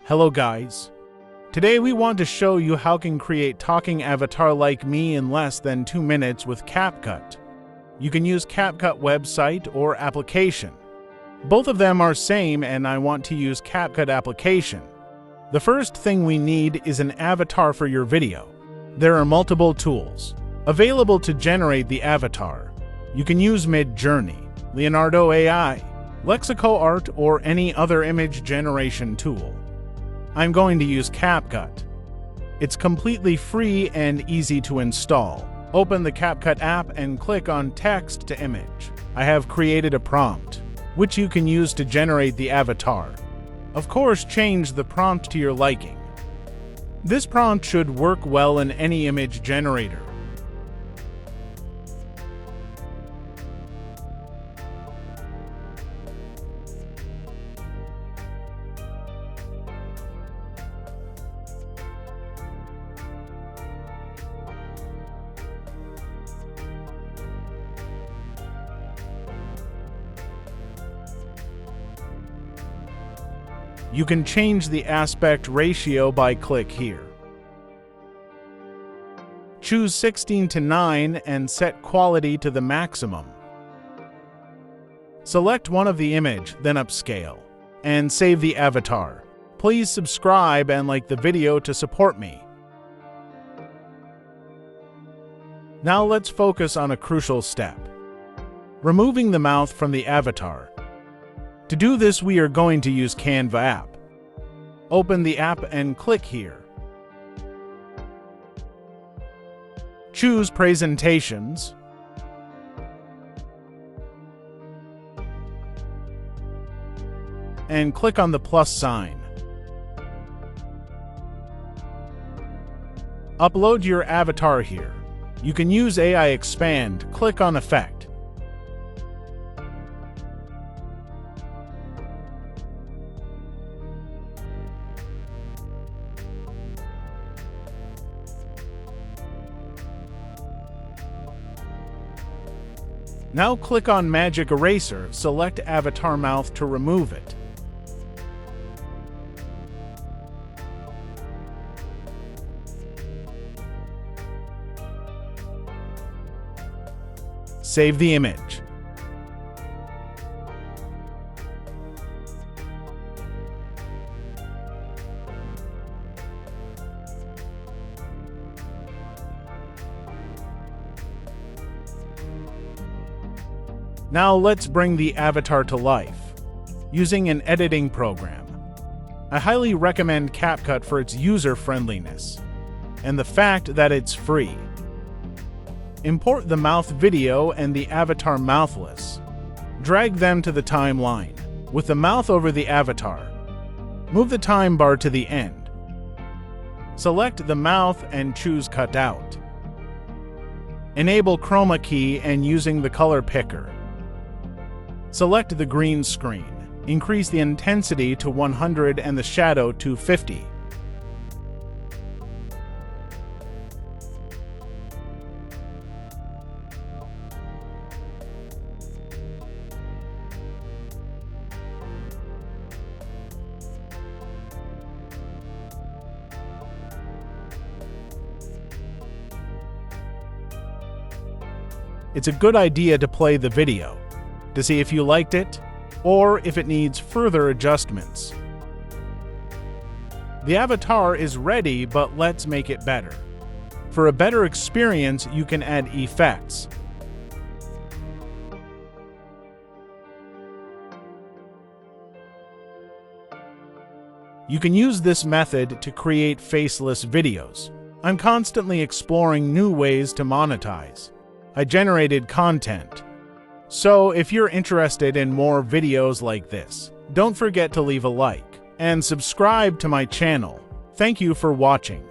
Hello guys. Today we want to show you how you can create talking avatar like me in less than 2 minutes with CAPCUT. You can use CAPCUT website or application. Both of them are same and I want to use CAPCUT application. The first thing we need is an avatar for your video. There are multiple tools available to generate the avatar. You can use Midjourney, Leonardo AI, Lexico Art, or any other image generation tool. I'm going to use CAPCUT. It's completely free and easy to install. Open the CAPCUT app and click on Text to Image. I have created a prompt, which you can use to generate the avatar. Of course, change the prompt to your liking. This prompt should work well in any image generator. You can change the aspect ratio by click here. Choose 16:9 and set quality to the maximum. Select one of the image, then upscale, and save the avatar. Please subscribe and like the video to support me. Now let's focus on a crucial step: removing the mouth from the avatar. To do this, we are going to use Canva app. Open the app and click here. Choose Presentations. And click on the plus sign. Upload your avatar here. You can use AI Expand. Click on Effect. Now click on Magic Eraser, select Avatar Mouth to remove it. Save the image. Now let's bring the avatar to life using an editing program. I highly recommend CAPCUT for its user-friendliness and the fact that it's free. Import the mouth video and the avatar mouthless. Drag them to the timeline with the mouth over the avatar. Move the time bar to the end. Select the mouth and choose Cut Out. Enable Chroma key and using the color picker. Select the green screen. Increase the intensity to 100 and the shadow to 50. It's a good idea to play the video to see if you liked it, or if it needs further adjustments. The avatar is ready, but let's make it better. For a better experience, you can add effects. You can use this method to create faceless videos. I'm constantly exploring new ways to monetize. I generated content. So if you're interested in more videos like this, don't forget to leave a like and subscribe to my channel. Thank you for watching.